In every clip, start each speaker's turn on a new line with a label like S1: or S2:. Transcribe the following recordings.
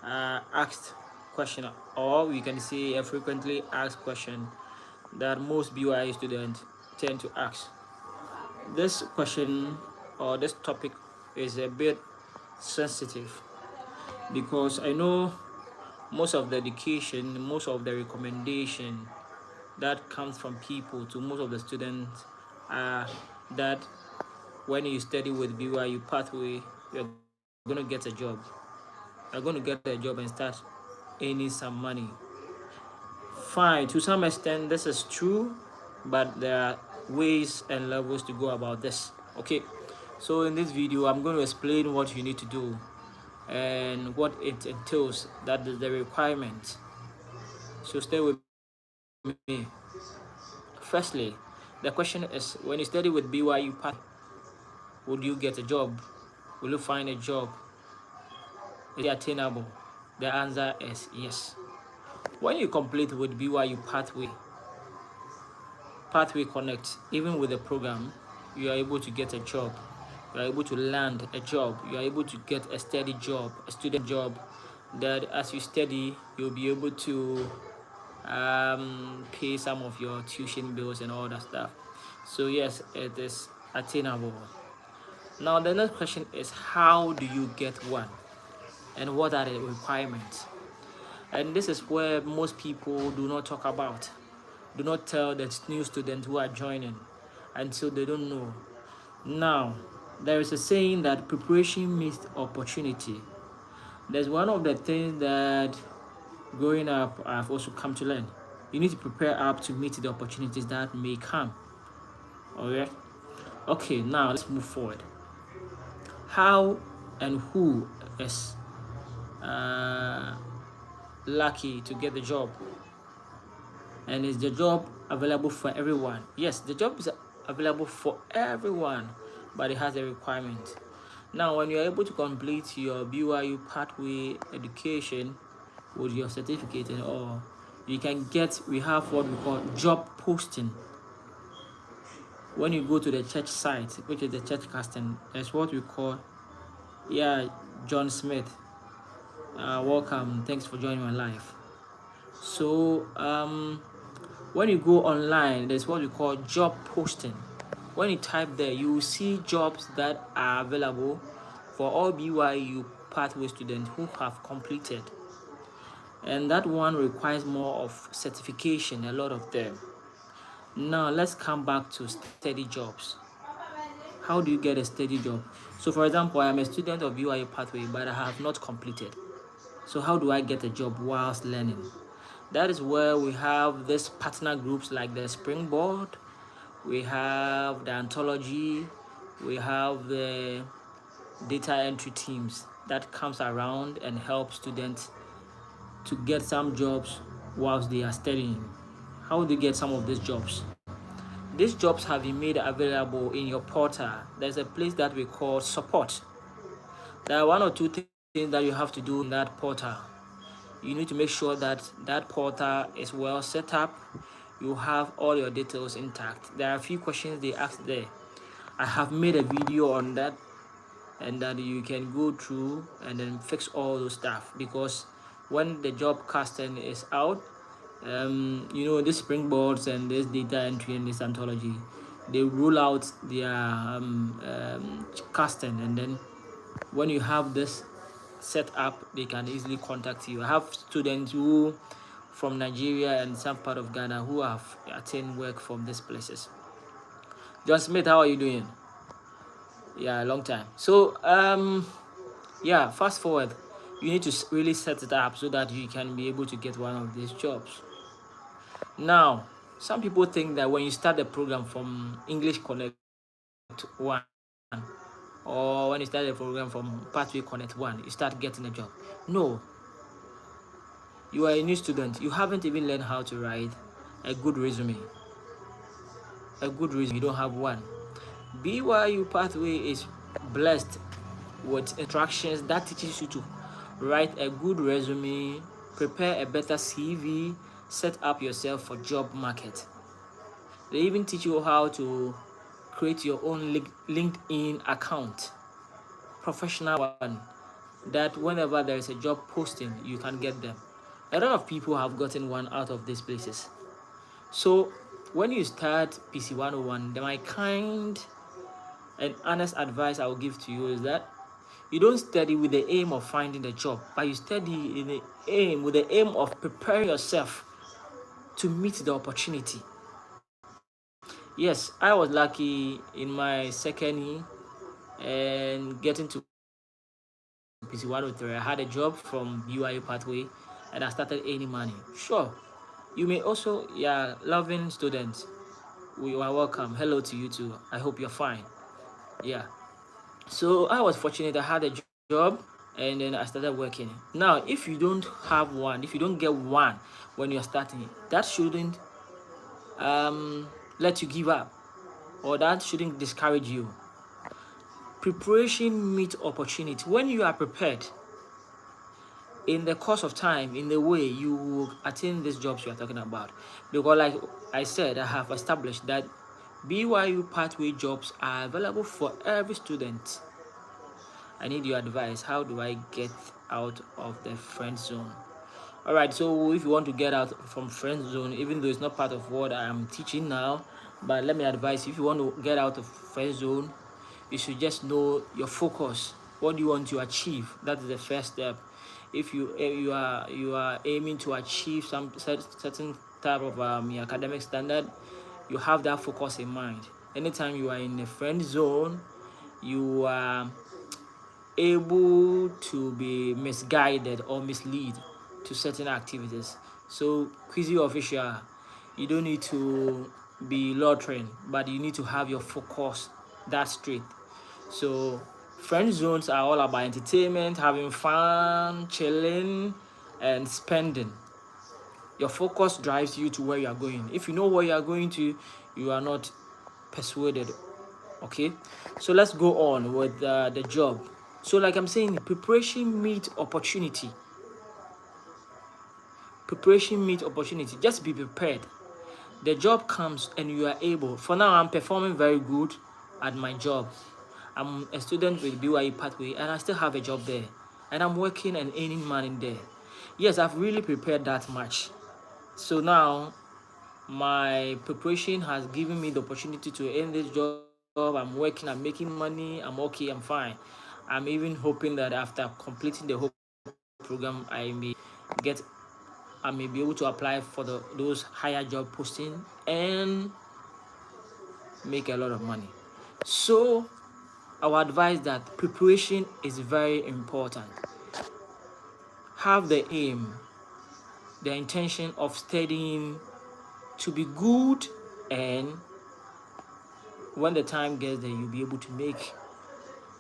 S1: asked question, or we can say a frequently asked question that most BYU students tend to ask. This question or this topic is a bit sensitive because I know most of the education, most of the recommendation that comes from people to most of the students are that when you study with BYU pathway, you're going to get a job. You're going to get a job and start earning some money. Fine, to some extent, this is true, but there are ways and levels to go about this. Okay, so in this video, I'm going to explain what you need to do and what it entails. That is the requirement. So stay with me. Firstly, the question is, when you study with BYU pathway, would you get a job? Will you find a job? Is it attainable? The answer is yes. When you complete with BYU Pathway Connect, even with the program, you are able to get a job. You are able to land a job. You are able to get a steady job, a student job that as you study, you'll be able to pay some of your tuition bills and all that stuff. So yes, it is attainable. Now the next question is, how do you get one? And what are the requirements? And this is where most people do not talk about, do not tell the new students who are joining until they don't know. Now, there is a saying that preparation meets opportunity. There's one of the things that growing up I've also come to learn. You need to prepare up to meet the opportunities that may come. Alright? Okay, now let's move forward. How and who is lucky to get the job? And is the job available for everyone? Yes, the job is available for everyone, but it has a requirement. Now, when you're able to complete your BYU pathway education with your certificate and all, you can get, we have what we call job posting. When you go to the church site, which is the church casting, that's what we call, John Smith. Welcome, thanks for joining my live. So, when you go online, there's what we call job posting. When you type there, you will see jobs that are available for all BYU pathway students who have completed. And that one requires more of certification, a lot of them. Now, let's come back to steady jobs. How do you get a steady job? So, for example, I am a student of BYU pathway, but I have not completed. So, how do I get a job whilst learning? That is where we have these partner groups like the Springboard, we have the Anthology, we have the data entry teams that comes around and help students to get some jobs whilst they are studying. How do you get some of these jobs? These jobs have been made available in your portal. There's a place that we call support. There are one or two things that you have to do in that portal. You need to make sure that that portal is well set up. You have all your details intact. There are a few questions they ask there. I have made a video on that, and that you can go through and then fix all those stuff, because when the job casting is out, this springboards and this data entry and this Anthology, they roll out their casting, and then when you have this set up, they can easily contact you. I have students who from Nigeria and some part of Ghana who have attained work from these places. John Smith, how are you doing? Yeah, long time. So fast forward, you need to really set it up so that you can be able to get one of these jobs. Now, some people think that when you start the program from English Connect 1, or when you start the program from Pathway Connect 1, you start getting a job. No. You are a new student. You haven't even learned how to write a good resume. You don't have one. BYU Pathway is blessed with instructions that teaches you to write a good resume, prepare a better CV, set up yourself for job market. They even teach you how to create your own LinkedIn account, professional one, that whenever there is a job posting, you can get them. A lot of people have gotten one out of these places. So when you start PC 101, my kind and honest advice I will give to you is that you don't study with the aim of finding a job, but you study with the aim of preparing yourself to meet the opportunity. Yes, I was lucky in my second year and getting to PC 103. I had a job from BYU Pathway and I started earning money. Sure, you may also, yeah, loving students. We are welcome. Hello to you too. I hope you're fine. Yeah. So I was fortunate. I had a job and then I started working. Now, if you don't have one, if you don't get one when you're starting, that shouldn't let you give up, or that shouldn't discourage you. Preparation meets opportunity. When you are prepared, in the course of time, in the way you will attain these jobs you are talking about. Because like I said, I have established that BYU pathway jobs are available for every student. I need your advice. How do I get out of the friend zone? All right, so if you want to get out from friend zone, even though it's not part of what I am teaching now, but let me advise you, if you want to get out of friend zone, you should just know your focus. What do you want to achieve? That is the first step. If you are aiming to achieve some certain type of academic standard, you have that focus in mind. Anytime you are in a friend zone, you are able to be misguided or mislead to certain activities. So Quizzy official, you don't need to be loitering, but you need to have your focus that straight. So friend zones are all about entertainment, having fun, chilling, and spending. Your focus drives you to where you are going. If you know where you are going to, you are not persuaded. Okay, so let's go on with the job. So like I'm saying, preparation meets opportunity. Preparation meets opportunity. Just be prepared. The job comes and you are able. For now, I'm performing very good at my job. I'm a student with BYU Pathway and I still have a job there. And I'm working and earning money there. Yes, I've really prepared that much. So now, my preparation has given me the opportunity to earn this job. I'm working, I'm making money, I'm okay, I'm fine. I'm even hoping that after completing the whole program, get I may be able to apply for those higher job posting and make a lot of money. So I would advise that preparation is very important. Have the aim, the intention of studying to be good, and when the time gets there, you'll be able to make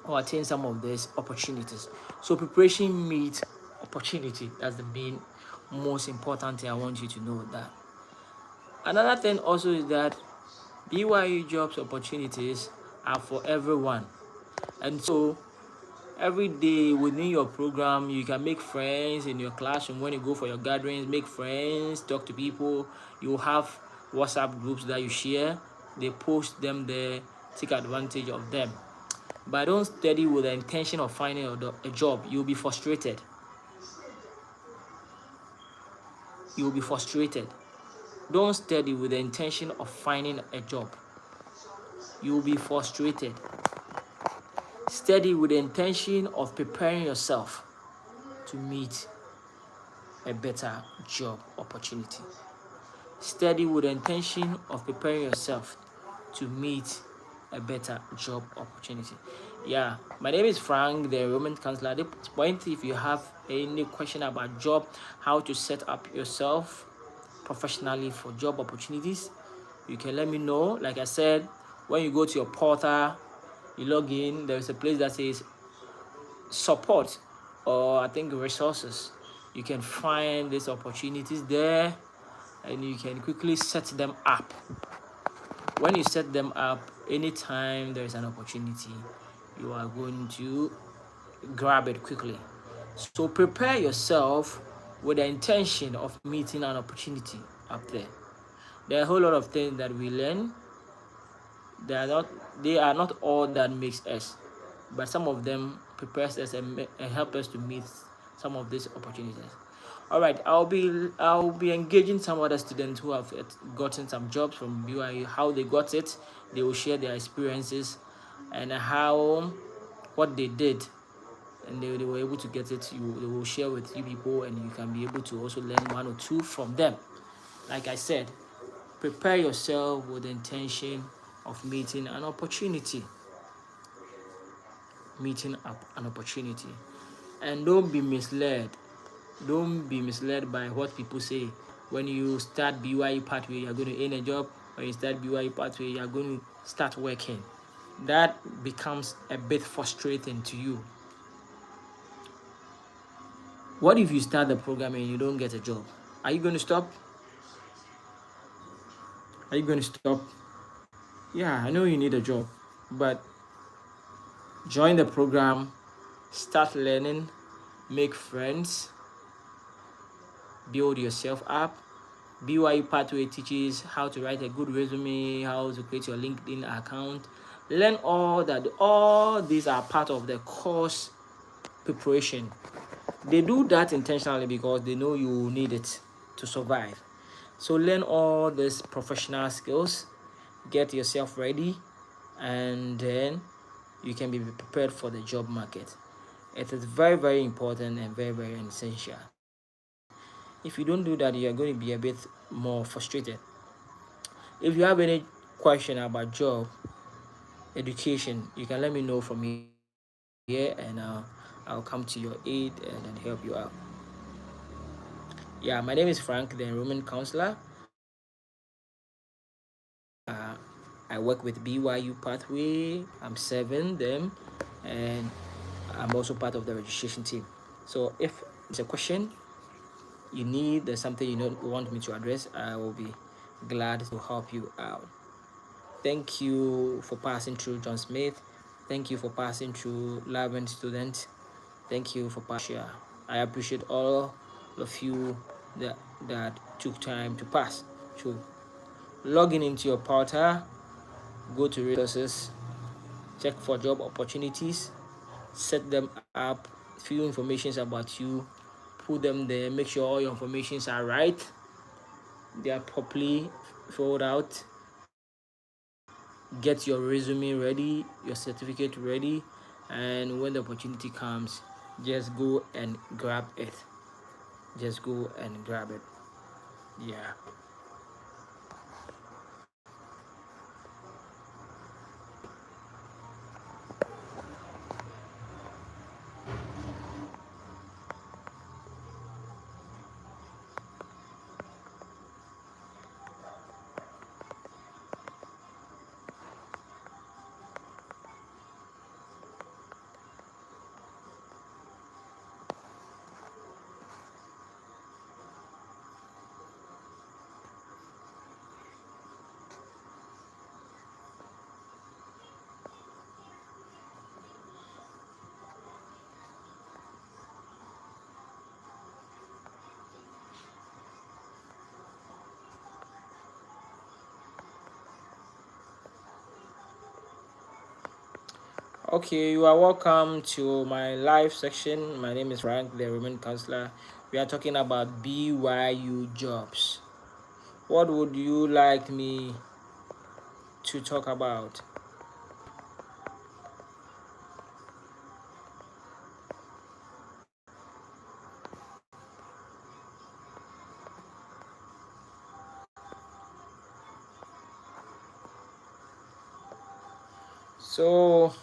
S1: or attain some of these opportunities. So preparation meets opportunity. That's the main, most important thing I want you to know. That another thing also is that BYU jobs opportunities are for everyone, and so every day within your program you can make friends in your classroom. When you go for your gatherings, make friends, talk to people. You have WhatsApp groups that you share, they post them there, take advantage of them. But don't study with the intention of finding a job. You'll be frustrated. You'll be frustrated. Don't study with the intention of finding a job. You'll be frustrated. Study with the intention of preparing yourself to meet a better job opportunity. Study with the intention of preparing yourself to meet a better job opportunity. Yeah, my name is Frank, the Roman counselor. At this point, if you have any question about job, how to set up yourself professionally for job opportunities, you can let me know. Like I said, when you go to your portal, you log in, there's a place that says support, or I think resources. You can find these opportunities there and you can quickly set them up. When you set them up, anytime there is an opportunity, you are going to grab it quickly. So prepare yourself with the intention of meeting an opportunity up there. There are a whole lot of things that we learn. They are not all that makes us, but some of them prepares us and help us to meet some of these opportunities. All right, I'll be engaging some other students who have gotten some jobs from BYU, how they got it. They will share their experiences and how what they did, and they were able to get it. They will share with you people, and you can be able to also learn one or two from them. Like I said, prepare yourself with the intention of meeting an opportunity. Meeting up an opportunity. And don't be misled. Don't be misled by what people say. When you start BYU pathway, you're going to earn a job. When you start BYU pathway, you're going to start working. That becomes a bit frustrating to you. What if you start the program and you don't get a job? Are you going to stop? Are you going to stop? Yeah, I know you need a job, but join the program, start learning, make friends, build yourself up. BYU Pathway teaches how to write a good resume, how to create your LinkedIn account. Learn all that. All these are part of the course preparation. They do that intentionally because they know you need it to survive. So learn all these professional skills, get yourself ready, and then you can be prepared for the job market. It is very, very important and very, very essential. If you don't do that, you are going to be a bit more frustrated. If you have any question about job, education, you can let me know from here, and I'll come to your aid and then help you out. Yeah, my name is Frank, the enrollment counselor. I work with BYU Pathway. I'm serving them, and I'm also part of the registration team. So if it's a question you need, there's something you want me to address, I will be glad to help you out. Thank you for passing through John Smith. Thank you for passing through Lavin Student. Thank you for passing. I appreciate all of you that took time to pass through. Logging into your portal, go to resources, check for job opportunities, set them up, few informations about you, put them there, make sure all your informations are right, they are properly filled out. Get your resume ready, your certificate ready, and when the opportunity comes, just go and grab it. Just go and grab it. Yeah. Okay, you are welcome to my live section. My name is Frank, the Roman counselor. We are talking about BYU jobs. What would you like me to talk about? So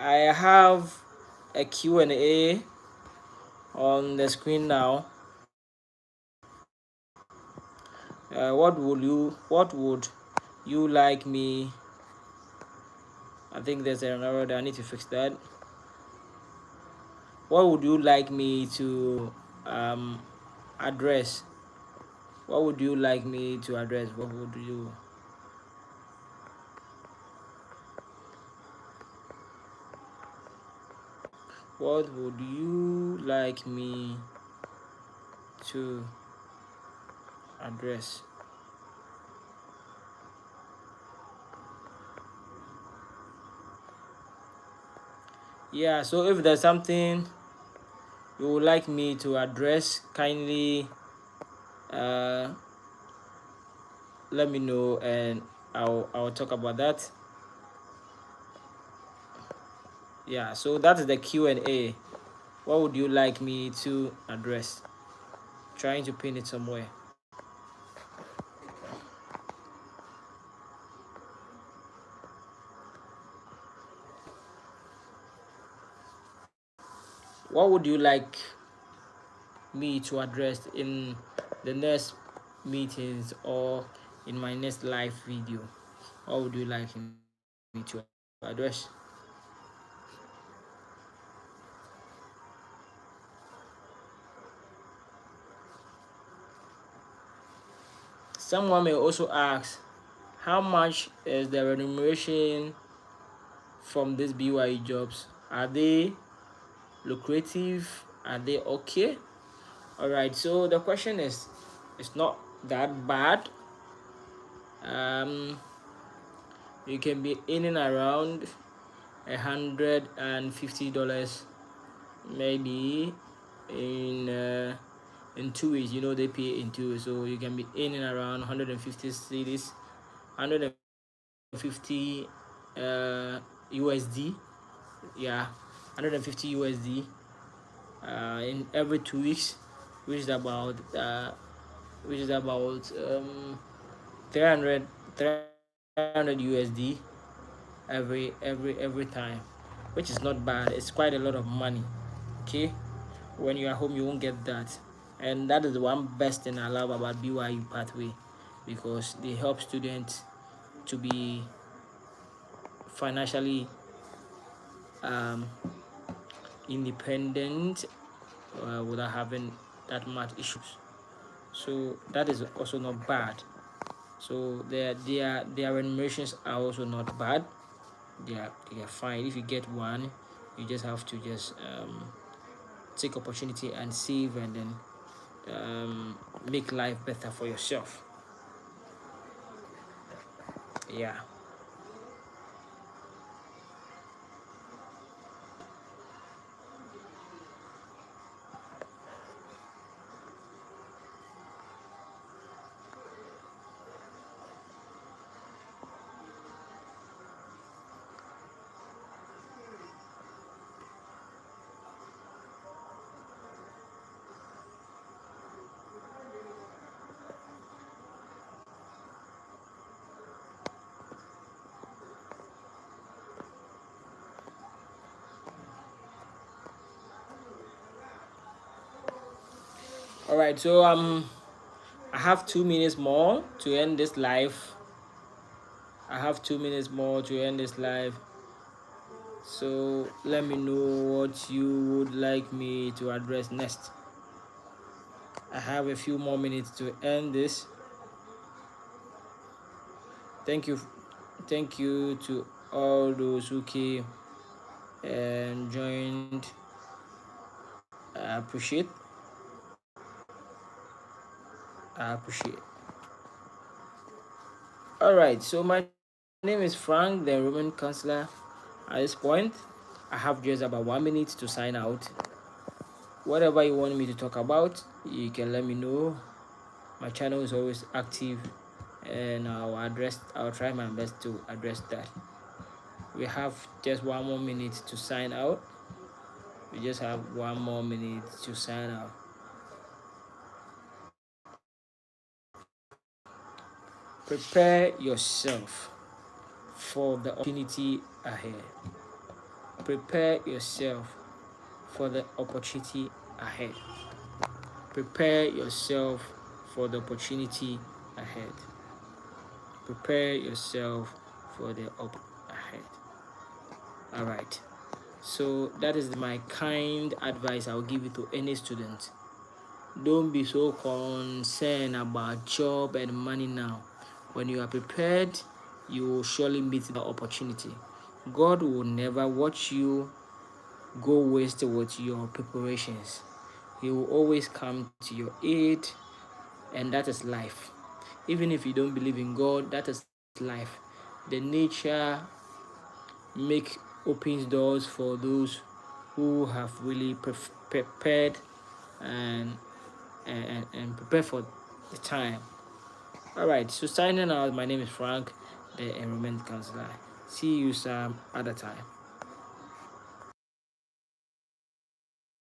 S1: I have a Q&A on the screen now. What would you like me? I think there's an error there. I need to fix that. What would you like me to address? What would you like me to address? What would you like me to address? Yeah, so if there's something you would like me to address, kindly uh, let me know, and I'll talk about that. Yeah, so that is the Q&A. What would you like me to address? Trying to pin it somewhere. What would you like me to address in the next meetings or in my next live video? What would you like me to address? Someone may also ask, how much is the remuneration from these BYU jobs? Are they lucrative? Are they okay? All right, so the question is, it's not that bad. Um, you can be in and around $150 maybe in 2 weeks. You know they pay in 2 weeks, so you can be in and around 150 cities, 150 USD. Yeah, 150 USD in every 2 weeks, which is about uh, which is about 300 USD every time, which is not bad. It's quite a lot of money. Okay, when you're home, you won't get that, and that is the one best thing I love about BYU Pathway, because they help students to be financially um, independent without having that much issues. So that is also not bad. So their remunerations are also not bad. They are fine. If you get one, you just have to just take opportunity and save, and then make life better for yourself. Yeah. All right. So I have 2 minutes more to end this live. I have 2 minutes more to end this live. So let me know what you would like me to address next. I have a few more minutes to end this. Thank you, thank you to all those who came and joined. I appreciate. I appreciate. All right. So my name is Frank, the Roman counselor. At this point, I have just about 1 minute to sign out. Whatever you want me to talk about, you can let me know. My channel is always active, and I'll try my best to address that. We have just 1 more minute to sign out. We just have 1 more minute to sign out. Prepare yourself for the opportunity ahead. Prepare yourself for the opportunity ahead. Prepare yourself for the opportunity ahead. Prepare yourself for the ahead. All right. So that is my kind advice I'll give it to any student. Don't be so concerned about job and money now. When you are prepared, you will surely meet the opportunity. God will never watch you go waste with your preparations. He will always come to your aid, and that is life. Even if you don't believe in God, that is life. The nature make opens doors for those who have really prepared and prepare for the time. All right, so signing out. My name is Frank, the enrollment counselor. See you some other time.